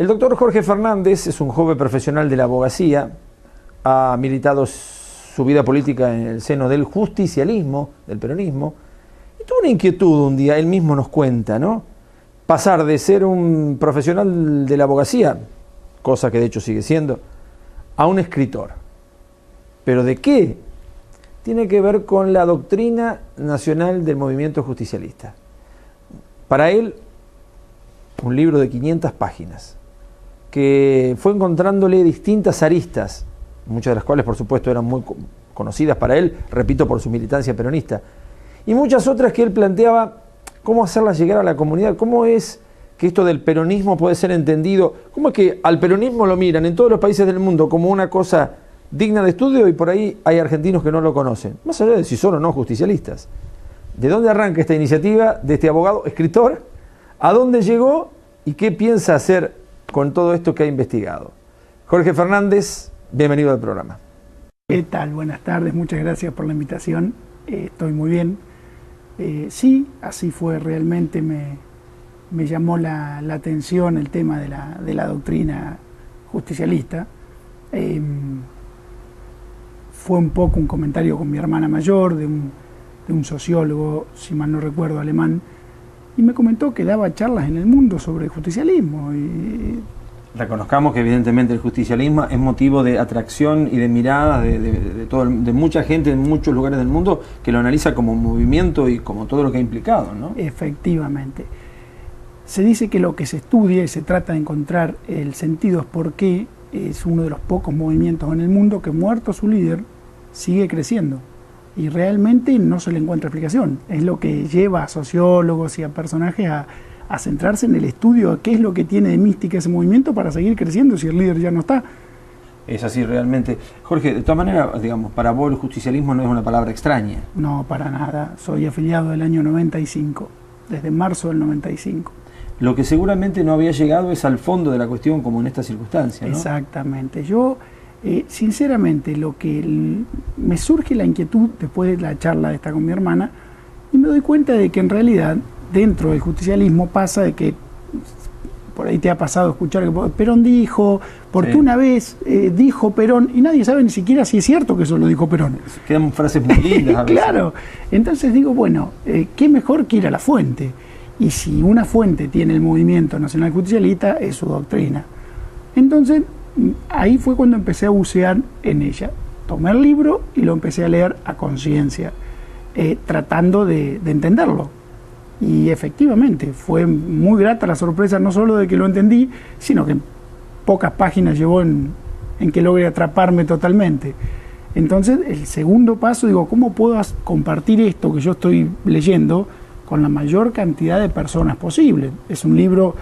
El doctor Jorge Fernández es un joven profesional de la abogacía, ha militado su vida política en el seno del justicialismo, del peronismo, y tuvo una inquietud un día, él mismo nos cuenta, ¿no? Pasar de ser un profesional de la abogacía, cosa que de hecho sigue siendo, a un escritor. ¿Pero de qué? Tiene que ver con la doctrina nacional del movimiento justicialista. Para él, un libro de 500 páginas, que fue encontrándole distintas aristas, muchas de las cuales por supuesto eran muy conocidas para él, repito, por su militancia peronista, y muchas otras que él planteaba cómo hacerlas llegar a la comunidad, cómo es que esto del peronismo puede ser entendido, cómo es que al peronismo lo miran en todos los países del mundo como una cosa digna de estudio y por ahí hay argentinos que no lo conocen, más allá de si son o no justicialistas. ¿De dónde arranca esta iniciativa de este abogado, escritor? ¿A dónde llegó y qué piensa hacer con todo esto que ha investigado? Jorge Fernández, bienvenido al programa. ¿Qué tal? Buenas tardes, muchas gracias por la invitación. Estoy muy bien. Sí, así fue, realmente me llamó la atención el tema de la doctrina justicialista. Fue un poco un comentario con mi hermana mayor, de un sociólogo, si mal no recuerdo, alemán, y me comentó que daba charlas en el mundo sobre justicialismo. Reconozcamos que evidentemente el justicialismo es motivo de atracción y de mirada de mucha gente en muchos lugares del mundo que lo analiza como movimiento y como todo lo que ha implicado, ¿no? Efectivamente. Se dice que lo que se estudia y se trata de encontrar el sentido es por qué es uno de los pocos movimientos en el mundo que, muerto su líder, sigue creciendo. Y realmente no se le encuentra explicación. Es lo que lleva a sociólogos y a personajes a centrarse en el estudio de qué es lo que tiene de mística ese movimiento para seguir creciendo si el líder ya no está. Es así realmente. Jorge, de todas maneras, digamos, para vos el justicialismo no es una palabra extraña. No, para nada. Soy afiliado del año 95, desde marzo del 95. Lo que seguramente no había llegado es al fondo de la cuestión como en esta circunstancia, ¿no? Exactamente. Yo, sinceramente, me surge la inquietud después de la charla esta con mi hermana y me doy cuenta de que en realidad dentro del justicialismo pasa de que por ahí te ha pasado escuchar que Perón dijo, porque sí, una vez dijo Perón y nadie sabe ni siquiera si es cierto que eso lo dijo Perón. Quedan frases muy lindas a veces. Claro, entonces digo, bueno, qué mejor que ir a la fuente. Y si una fuente tiene el movimiento nacional justicialista, es su doctrina. Entonces, ahí fue cuando empecé a bucear en ella. Tomé el libro y lo empecé a leer a conciencia, tratando de entenderlo. Y efectivamente, fue muy grata la sorpresa, no solo de que lo entendí, sino que pocas páginas llevó en que logré atraparme totalmente. Entonces, el segundo paso, digo, ¿cómo puedo compartir esto que yo estoy leyendo con la mayor cantidad de personas posible? Es un libro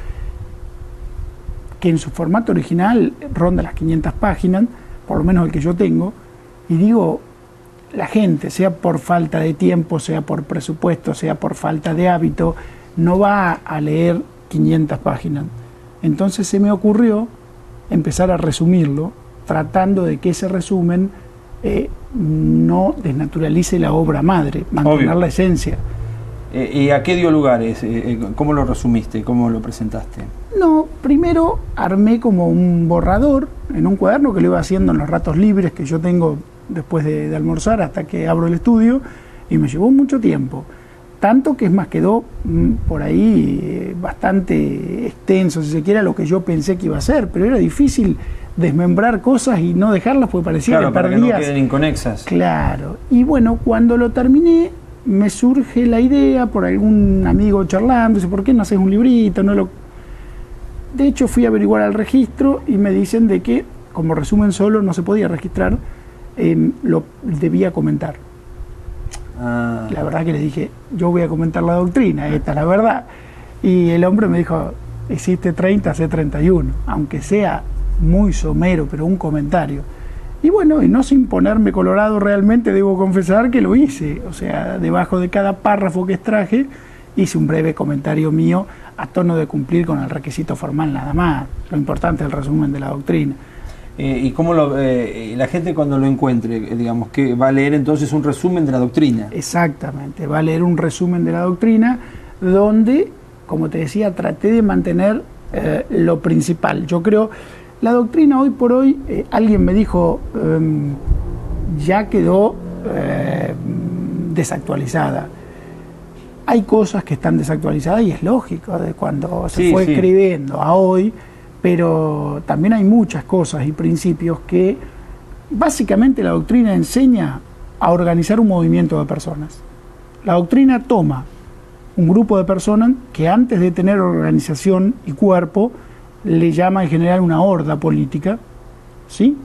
que en su formato original ronda las 500 páginas, por lo menos el que yo tengo, y digo, la gente, sea por falta de tiempo, sea por presupuesto, sea por falta de hábito, no va a leer 500 páginas. Entonces se me ocurrió empezar a resumirlo, tratando de que ese resumen no desnaturalice la obra madre, mantener la esencia. ¿Y a qué dio lugares? ¿Cómo lo resumiste? ¿Cómo lo presentaste? No, primero armé como un borrador en un cuaderno que lo iba haciendo en los ratos libres que yo tengo después de almorzar hasta que abro el estudio, y me llevó mucho tiempo. Tanto que es más, quedó por ahí bastante extenso, si se quiere, lo que yo pensé que iba a ser, pero era difícil desmembrar cosas y no dejarlas porque parecía que perdías. Para que no queden inconexas. Claro, y bueno, cuando lo terminé, me surge la idea por algún amigo charlando, dice, ¿por qué no haces un librito? De hecho, fui a averiguar al registro y me dicen de que, como resumen solo, no se podía registrar, lo debía comentar. La verdad que le dije, yo voy a comentar la doctrina, esta es la verdad. Y el hombre me dijo, hiciste 30, hace 31, aunque sea muy somero, pero un comentario. Y bueno, y no sin ponerme colorado realmente, debo confesar que lo hice. O sea, debajo de cada párrafo que extraje, hice un breve comentario mío a tono de cumplir con el requisito formal nada más. Lo importante es el resumen de la doctrina. ¿Y cómo la gente cuando lo encuentre, digamos, que va a leer entonces un resumen de la doctrina? Exactamente, va a leer un resumen de la doctrina donde, como te decía, traté de mantener lo principal. Yo creo, la doctrina hoy por hoy, alguien me dijo, ya quedó desactualizada. Hay cosas que están desactualizadas y es lógico, de cuando se fue escribiendo a hoy, pero también hay muchas cosas y principios que básicamente la doctrina enseña a organizar un movimiento de personas. La doctrina toma un grupo de personas que antes de tener organización y cuerpo le llama en general una horda política, ¿sí?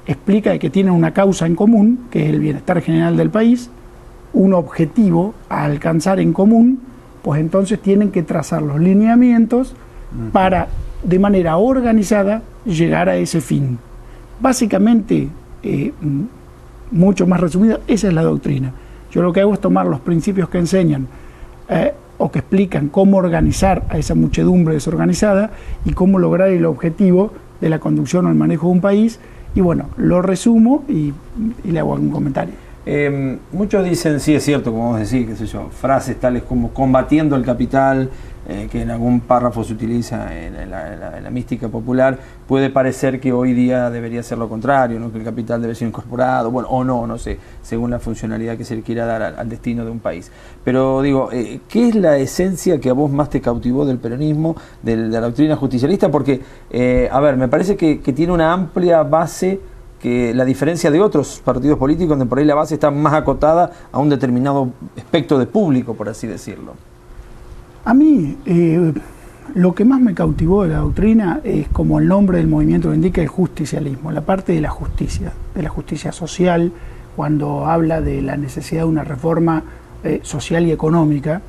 Explica que tienen una causa en común, que es el bienestar general del país, un objetivo a alcanzar en común, pues entonces tienen que trazar los lineamientos para, de manera organizada, llegar a ese fin. Básicamente, mucho más resumido, esa es la doctrina. Yo lo que hago es tomar los principios que enseñan o que explican cómo organizar a esa muchedumbre desorganizada y cómo lograr el objetivo de la conducción o el manejo de un país, y bueno, lo resumo y le hago algún comentario. Muchos dicen, sí es cierto, como vos decís, qué sé yo, frases tales como combatiendo el capital, que en algún párrafo se utiliza en la mística popular, puede parecer que hoy día debería ser lo contrario, ¿no? Que el capital debe ser incorporado, bueno, o no sé, según la funcionalidad que se le quiera dar al destino de un país. Pero digo, ¿qué es la esencia que a vos más te cautivó del peronismo, de la doctrina justicialista? Porque, a ver, me parece que tiene una amplia base, que la diferencia de otros partidos políticos, donde por ahí la base está más acotada a un determinado espectro de público, por así decirlo. A mí, lo que más me cautivó de la doctrina es, como el nombre del movimiento lo indica, el justicialismo, la parte de la justicia social, cuando habla de la necesidad de una reforma social y económica,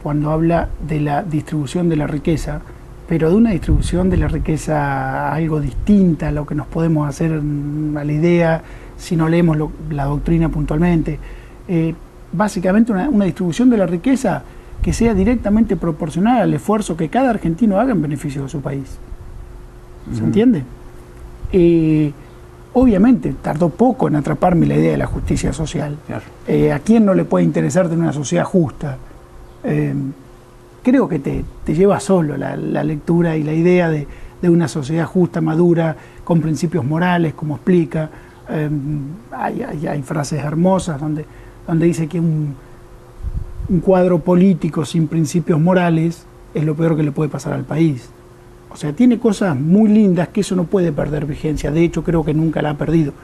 cuando habla de la distribución de la riqueza, pero de una distribución de la riqueza algo distinta a lo que nos podemos hacer a la idea si no leemos la doctrina puntualmente. Básicamente una distribución de la riqueza que sea directamente proporcional al esfuerzo que cada argentino haga en beneficio de su país. ¿Se entiende? Obviamente tardó poco en atraparme la idea de la justicia social. Claro. ¿A quién no le puede interesar tener una sociedad justa? Creo que te lleva solo la lectura y la idea de una sociedad justa, madura, con principios morales, como explica. Hay frases hermosas donde dice que un cuadro político sin principios morales es lo peor que le puede pasar al país. O sea, tiene cosas muy lindas que eso no puede perder vigencia. De hecho, creo que nunca la ha perdido.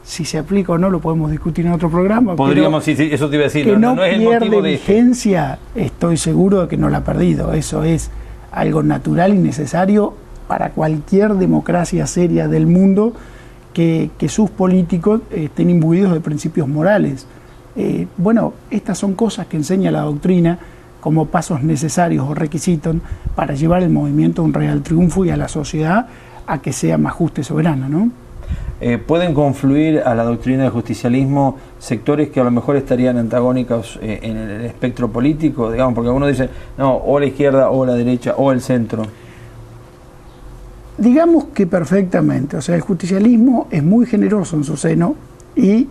Si se aplica o no lo podemos discutir en otro programa. Podríamos, sí, eso te iba a decir, que no es el motivo de vigencia, estoy seguro de que no la ha perdido. Eso es algo natural y necesario para cualquier democracia seria del mundo, que sus políticos estén imbuidos de principios morales. Bueno, estas son cosas que enseña la doctrina como pasos necesarios o requisitos para llevar el movimiento a un real triunfo y a la sociedad a que sea más justa y soberana, ¿no? ¿Pueden confluir a la doctrina del justicialismo sectores que a lo mejor estarían antagónicos en el espectro político? Digamos, porque algunos dicen, no, o la izquierda, o la derecha, o el centro. Digamos que perfectamente. O sea, el justicialismo es muy generoso en su seno y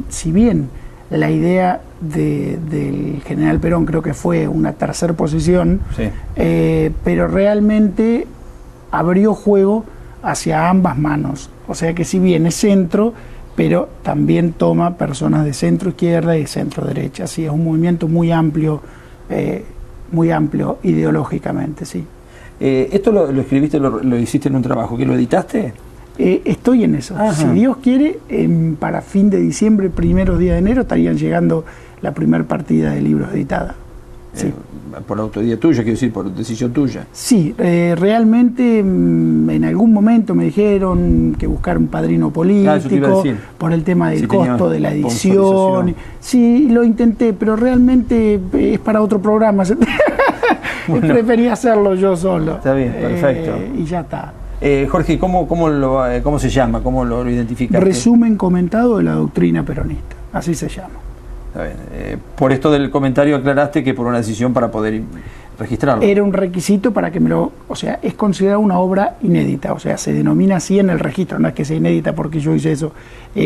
si bien la idea del general Perón creo que fue una tercera posición, sí, pero realmente abrió juego hacia ambas manos. O sea que si bien es centro, pero también toma personas de centro izquierda y de centro derecha. Sí, es un movimiento muy amplio ideológicamente, sí. ¿Esto lo escribiste, lo hiciste en un trabajo, que lo editaste? Estoy en eso. Ajá. Si Dios quiere, para fin de diciembre, primeros días de enero, estarían llegando la primera partida de libros editada. Sí. Por autoría tuya, quiero decir, por decisión tuya. Sí, realmente en algún momento me dijeron que buscar un padrino político, por el tema del costo de la edición. Sí, lo intenté, pero realmente es para otro programa. Bueno, prefería hacerlo yo solo. Está bien, perfecto. Y ya está. Jorge, ¿cómo se llama? ¿Cómo lo identificaste? Resumen comentado de la doctrina peronista, así se llama. Está bien. Por esto del comentario aclaraste que por una decisión para poder registrarlo. Era un requisito para que o sea, es considerada una obra inédita, o sea, se denomina así en el registro, no es que sea inédita porque yo hice eso,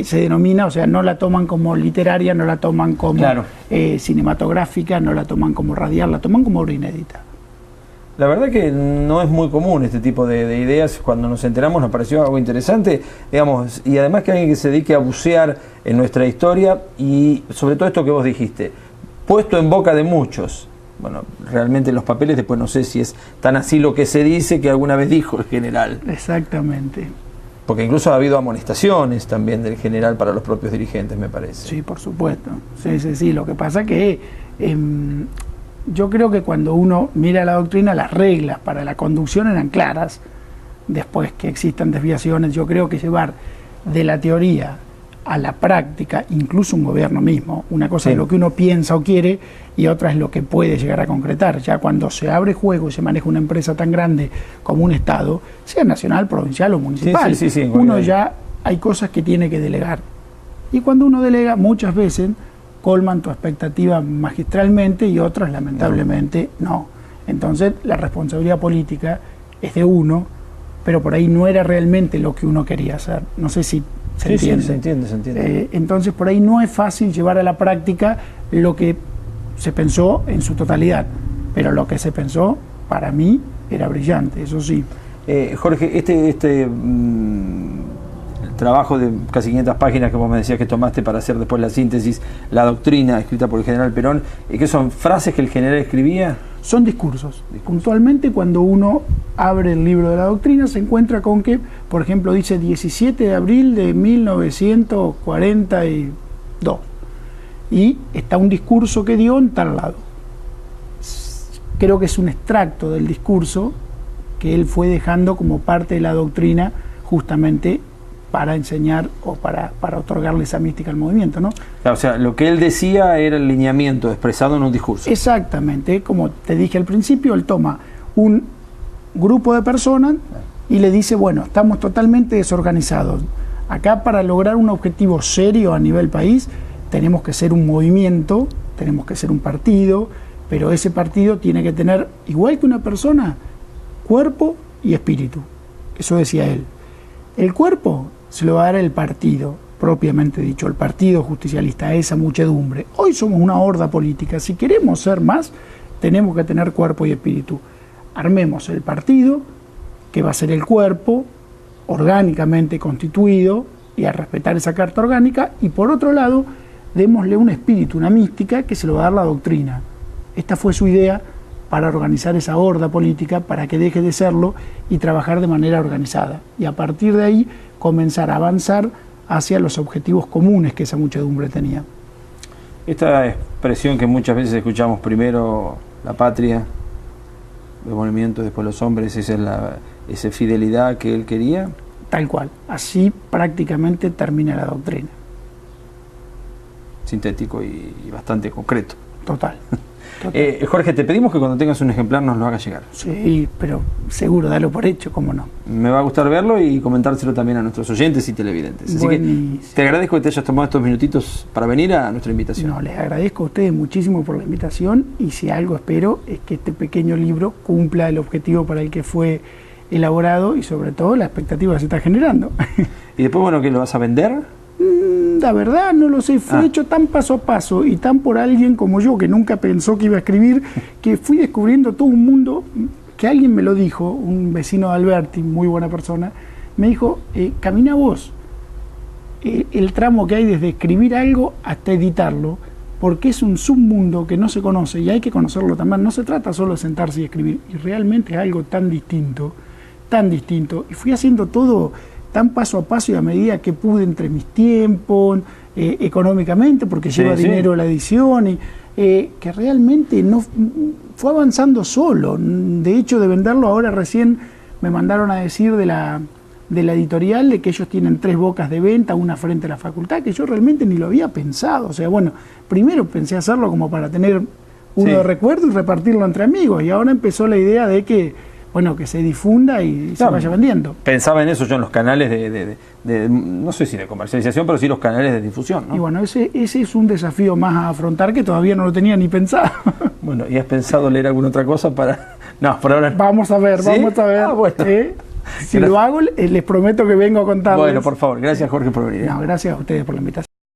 se denomina, o sea, no la toman como literaria, no la toman como cinematográfica, no la toman como radial, la toman como obra inédita. La verdad que no es muy común este tipo de ideas. Cuando nos enteramos nos pareció algo interesante, digamos, y además que alguien que se dedique a bucear en nuestra historia y sobre todo esto que vos dijiste, puesto en boca de muchos. Bueno, realmente los papeles después no sé si es tan así lo que se dice que alguna vez dijo el general. Exactamente. Porque incluso ha habido amonestaciones también del general para los propios dirigentes, me parece. Sí, por supuesto. Sí. Lo que pasa que yo creo que cuando uno mira la doctrina, las reglas para la conducción eran claras. Después que existan desviaciones, yo creo que llevar de la teoría a la práctica, incluso un gobierno mismo, una cosa es lo que uno piensa o quiere y otra es lo que puede llegar a concretar. Ya cuando se abre juego y se maneja una empresa tan grande como un Estado, sea nacional, provincial o municipal, uno ya hay cosas que tiene que delegar. Y cuando uno delega, muchas veces colman tu expectativa magistralmente y otras lamentablemente no. Entonces la responsabilidad política es de uno, pero por ahí no era realmente lo que uno quería hacer. No sé si se entiende. Sí, se entiende. Entonces por ahí no es fácil llevar a la práctica lo que se pensó en su totalidad, pero lo que se pensó para mí era brillante, eso sí. Jorge, el trabajo de casi 500 páginas que vos me decías que tomaste para hacer después la síntesis, la doctrina escrita por el general Perón, ¿qué son frases que el general escribía? Son discursos. Puntualmente, cuando uno abre el libro de la doctrina, se encuentra con que, por ejemplo, dice 17 de abril de 1942. Y está un discurso que dio en tal lado. Creo que es un extracto del discurso que él fue dejando como parte de la doctrina justamente para enseñar o para otorgarle esa mística al movimiento, ¿no? O sea, lo que él decía era el lineamiento expresado en un discurso. Exactamente, como te dije al principio, él toma un grupo de personas y le dice, bueno, estamos totalmente desorganizados. Acá para lograr un objetivo serio a nivel país tenemos que ser un movimiento, tenemos que ser un partido, pero ese partido tiene que tener, igual que una persona, cuerpo y espíritu. Eso decía él. El cuerpo se lo va a dar el partido, propiamente dicho, el partido justicialista, a esa muchedumbre. Hoy somos una horda política. Si queremos ser más, tenemos que tener cuerpo y espíritu. Armemos el partido, que va a ser el cuerpo, orgánicamente constituido, y a respetar esa carta orgánica, y por otro lado, démosle un espíritu, una mística, que se lo va a dar la doctrina. Esta fue su idea para organizar esa horda política, para que deje de serlo y trabajar de manera organizada. Y a partir de ahí comenzar a avanzar hacia los objetivos comunes que esa muchedumbre tenía. Esta expresión que muchas veces escuchamos, primero la patria, los movimientos, después los hombres, esa es esa fidelidad que él quería. Tal cual, así prácticamente termina la doctrina. Sintético y bastante concreto. Total. Jorge, te pedimos que cuando tengas un ejemplar nos lo hagas llegar. Sí, pero seguro, dalo por hecho, cómo no. Me va a gustar verlo y comentárselo también a nuestros oyentes y televidentes. Así que te agradezco que te hayas tomado estos minutitos para venir a nuestra invitación. No, les agradezco a ustedes muchísimo por la invitación y si algo espero es que este pequeño libro cumpla el objetivo para el que fue elaborado y sobre todo la expectativa que se está generando. ¿Y después, bueno, que lo vas a vender? La verdad no lo sé, fue hecho tan paso a paso y tan por alguien como yo que nunca pensó que iba a escribir, que fui descubriendo todo un mundo que alguien me lo dijo, un vecino de Alberti, muy buena persona, me dijo, camina vos el tramo que hay desde escribir algo hasta editarlo, porque es un submundo que no se conoce y hay que conocerlo también. No se trata solo de sentarse y escribir, y realmente es algo tan distinto, y fui haciendo todo tan paso a paso y a medida que pude entre mis tiempos, económicamente, porque lleva dinero la edición, y que realmente no fue avanzando solo. De hecho, de venderlo ahora recién me mandaron a decir de la editorial de que ellos tienen 3 bocas de venta, una frente a la facultad, que yo realmente ni lo había pensado. O sea, bueno, primero pensé hacerlo como para tener uno de recuerdo y repartirlo entre amigos, y ahora empezó la idea de que bueno, que se difunda y se vaya vendiendo. Pensaba en eso yo en los canales de no sé si de comercialización, pero sí los canales de difusión, ¿no? Y bueno, ese es un desafío más a afrontar que todavía no lo tenía ni pensado. Bueno, ¿y has pensado leer alguna otra cosa para...? No, por ahora... Vamos a ver, ¿Sí? vamos a ver. Bueno. Si lo hago, les prometo que vengo a contarles. Bueno, por favor, gracias Jorge por venir. No, gracias a ustedes por la invitación.